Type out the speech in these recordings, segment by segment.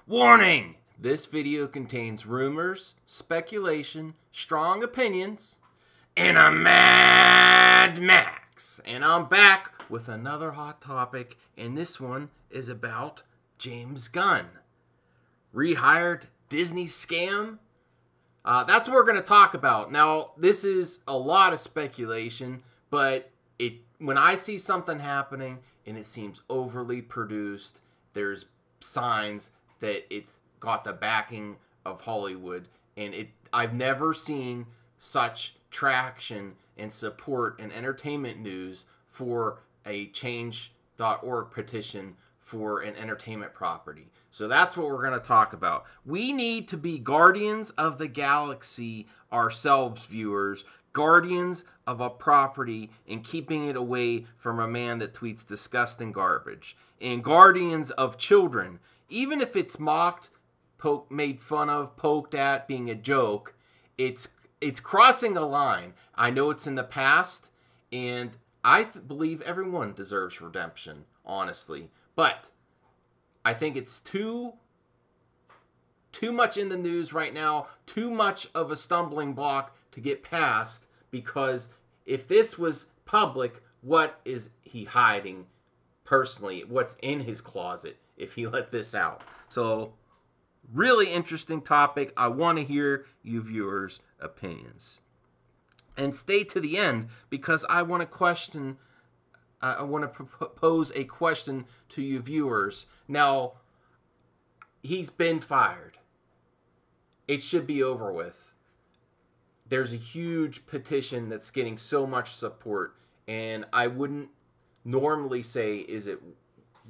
Warning! This video contains rumors, speculation, strong opinions, and a Mad Max. And I'm back with another hot topic, and this one is about James Gunn. Rehired Disney Scam? That's what we're going to talk about. Now, this is a lot of speculation, but when I see something happening and it seems overly produced, there's signs that it's got the backing of Hollywood, and I've never seen such traction and support in entertainment news for a change.org petition for an entertainment property. So that's what we're going to talk about. We need to be guardians of the galaxy ourselves, viewers, guardians of a property and keeping it away from a man that tweets disgusting garbage, and guardians of children. Even if it's mocked, made fun of, poked at, being a joke, it's crossing a line. I know it's in the past, and I believe everyone deserves redemption, honestly. But I think it's too much in the news right now, too much of a stumbling block to get past, because if this was public, what is he hiding personally? What's in his closet if he let this out? So, really interesting topic. I want to hear you viewers' opinions. And stay to the end, because I want to pose a question to you viewers. Now, he's been fired. It should be over with. There's a huge petition that's getting so much support, and I wouldn't normally say, is it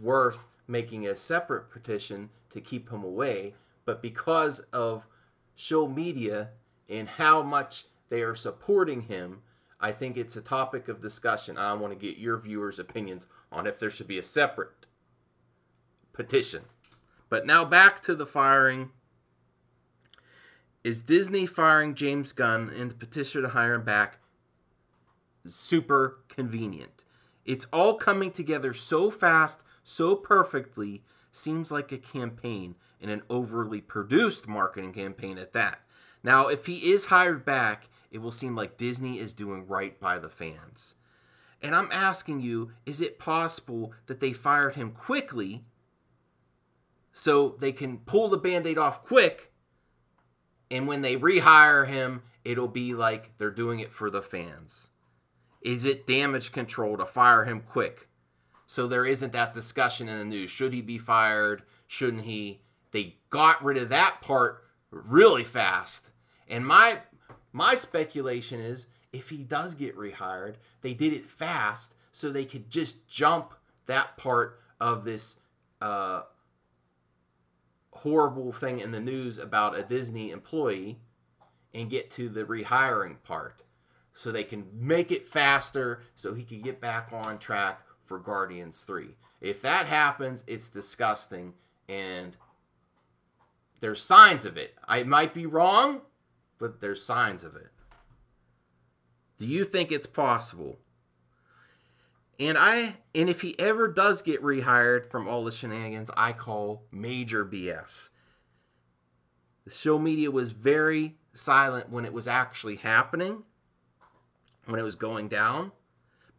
worth making a separate petition to keep him away, but because of show media and how much they are supporting him, I think it's a topic of discussion. I want to get your viewers' opinions on if there should be a separate petition. But now back to the firing. Is Disney firing James Gunn and the petition to hire him back super convenient? It's all coming together so fast, so perfectly, seems like a campaign, and an overly produced marketing campaign at that. Now, if he is hired back, it will seem like Disney is doing right by the fans. And I'm asking you, is it possible that they fired him quickly so they can pull the Band-Aid off quick, and when they rehire him, it'll be like they're doing it for the fans? Is it damage control to fire him quick so there isn't that discussion in the news? Should he be fired? Shouldn't he? They got rid of that part really fast. And my speculation is, if he does get rehired, they did it fast so they could just jump that part of this horrible thing in the news about a Disney employee and get to the rehiring part, so they can make it faster so he can get back on track for Guardians 3. If that happens, it's disgusting, and there's signs of it. I might be wrong, but there's signs of it. Do you think it's possible? And if he ever does get rehired from all the shenanigans, I call major BS. The show media was very silent when it was actually happening, when it was going down,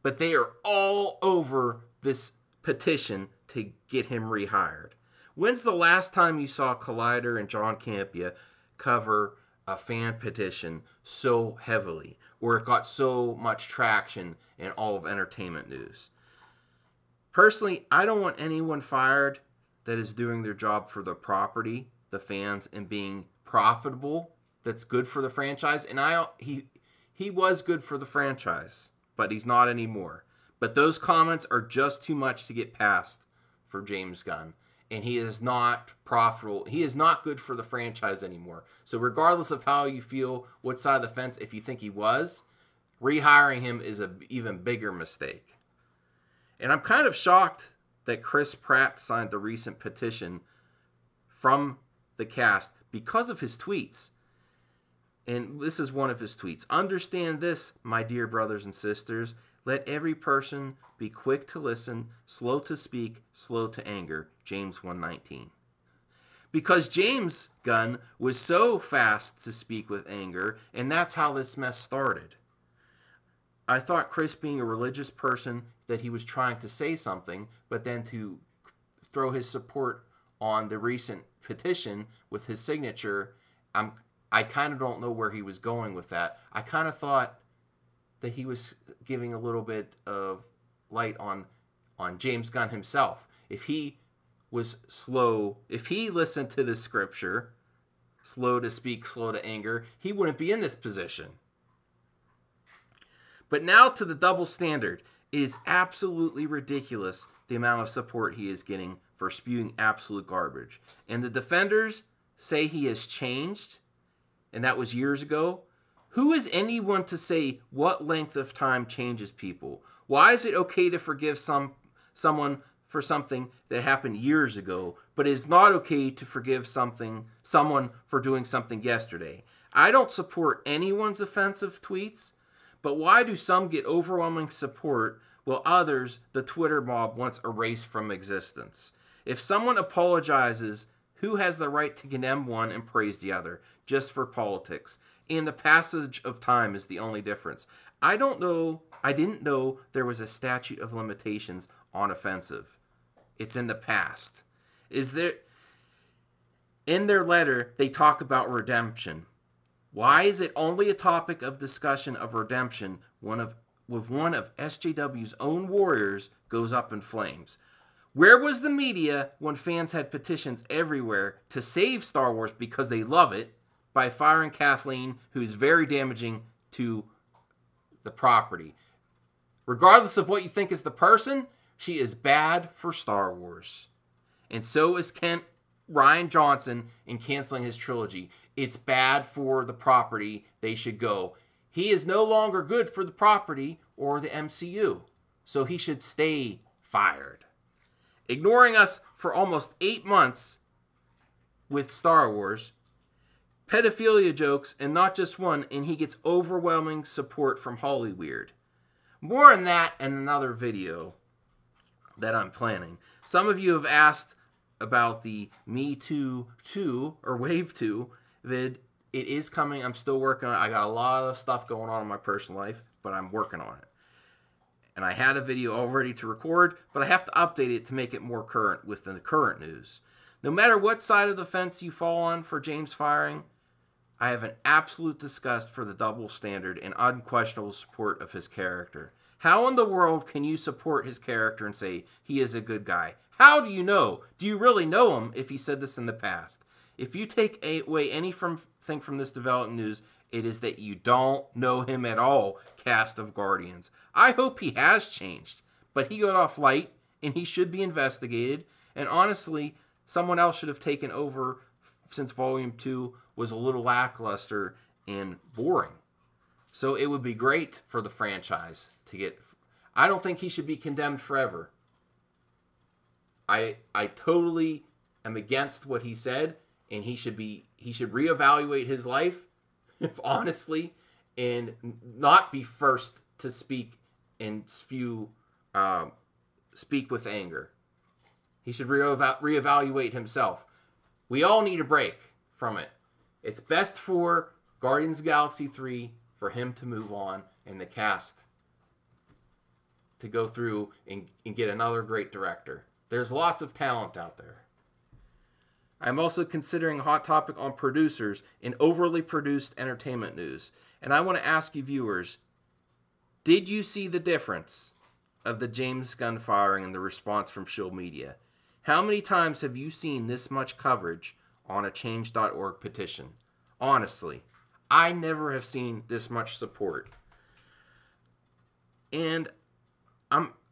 but they are all over this petition to get him rehired. When's the last time you saw Collider and John Campea cover a fan petition so heavily, or it got so much traction in all of entertainment news? Personally, I don't want anyone fired that is doing their job for the property, the fans, and being profitable. That's good for the franchise. And he was good for the franchise, but he's not anymore. But those comments are just too much to get past for James Gunn. And he is not profitable. He is not good for the franchise anymore. So regardless of how you feel, what side of the fence, if you think he was, rehiring him is an even bigger mistake. And I'm kind of shocked that Chris Pratt signed the recent petition from the cast because of his tweets. And this is one of his tweets. "Understand this, my dear brothers and sisters. Let every person be quick to listen, slow to speak, slow to anger." James 1:19. because James Gunn was so fast to speak with anger, and that's how this mess started. I thought Chris, being a religious person, that he was trying to say something, but then to throw his support on the recent petition with his signature, I kind of don't know where he was going with that. I kind of thought that he was giving a little bit of light on James Gunn himself. If he was slow, if he listened to the scripture, slow to speak, slow to anger, he wouldn't be in this position. But now to the double standard. It is absolutely ridiculous the amount of support he is getting for spewing absolute garbage. And the defenders say he has changed, and that was years ago. Who is anyone to say what length of time changes people? Why is it okay to forgive someone for something that happened years ago, but it is not okay to forgive someone for doing something yesterday? I don't support anyone's offensive tweets, but why do some get overwhelming support while others, the Twitter mob, wants erased from existence? If someone apologizes, who has the right to condemn one and praise the other just for politics? And the passage of time is the only difference. I didn't know there was a statute of limitations on offensive. It's in the past. In their letter, they talk about redemption. Why is it only a topic of discussion of redemption when one of SJW's own warriors goes up in flames? Where was the media when fans had petitions everywhere to save Star Wars because they love it by firing Kathleen, who's very damaging to the property? Regardless of what you think is the person, she is bad for Star Wars. And so is Rian Johnson in canceling his trilogy. It's bad for the property. They should go. He is no longer good for the property or the MCU. So he should stay fired. Ignoring us for almost 8 months with Star Wars, pedophilia jokes, and not just one, and he gets overwhelming support from Hollyweird. More on that in another video that I'm planning. Some of you have asked about the Me Too 2 or Wave 2 vid. It is coming. I'm still working on it. I got a lot of stuff going on in my personal life, but I'm working on it. And I had a video all ready to record, but I have to update it to make it more current with the current news. No matter what side of the fence you fall on for James firing, I have an absolute disgust for the double standard and unquestionable support of his character. How in the world can you support his character and say he is a good guy? How do you know? Do you really know him if he said this in the past? If you take away anything from this development news, it is that you don't know him at all, cast of Guardians. I hope he has changed, but he got off light, and he should be investigated. And honestly, someone else should have taken over since Volume 2 was a little lackluster and boring. So it would be great for the franchise to get... I don't think he should be condemned forever. I totally am against what he said, and he should reevaluate his life, honestly, and not be first to speak and speak with anger. He should reevaluate himself. We all need a break from it. It's best for Guardians of the Galaxy 3 for him to move on and the cast to go through and get another great director. There's lots of talent out there. I'm also considering a hot topic on producers in overly produced entertainment news. And I want to ask you viewers, did you see the difference of the James Gunn firing and the response from Shield Media? How many times have you seen this much coverage on a change.org petition? Honestly, I never have seen this much support. And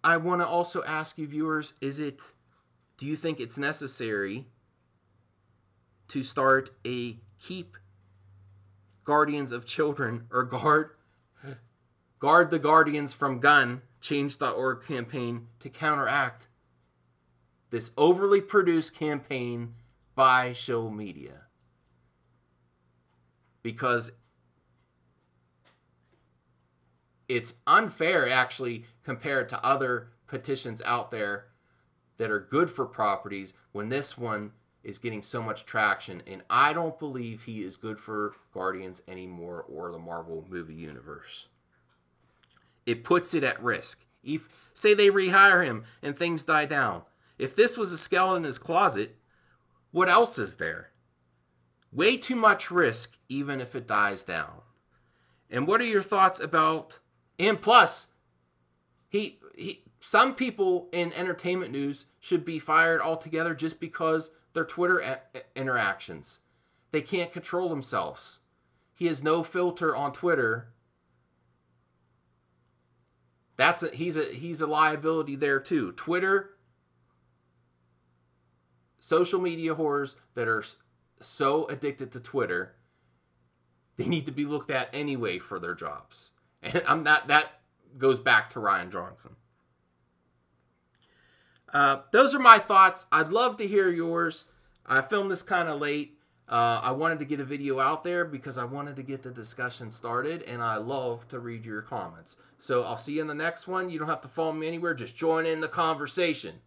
I want to also ask you viewers, do you think it's necessary to start a Keep Guardians of Children or Guard the Guardians from Gun change.org campaign to counteract this overly produced campaign by Show Media? Because it's unfair, actually, compared to other petitions out there that are good for properties, when this one is getting so much traction, and I don't believe he is good for Guardians anymore or the Marvel movie universe. It puts it at risk. If, say they rehire him and things die down. If this was a skeleton in his closet, what else is there? Way too much risk, even if it dies down. And what are your thoughts about... And plus, some people in entertainment news should be fired altogether just because their Twitter interactions. They can't control themselves. He has no filter on Twitter. He's a liability there too. Twitter, social media whores that are so addicted to Twitter, they need to be looked at anyway for their jobs. And that goes back to Rian Johnson. Those are my thoughts. I'd love to hear yours. I filmed this kind of late. I wanted to get a video out there because I wanted to get the discussion started, and I love to read your comments. So I'll see you in the next one. You don't have to follow me anywhere. Just join in the conversation.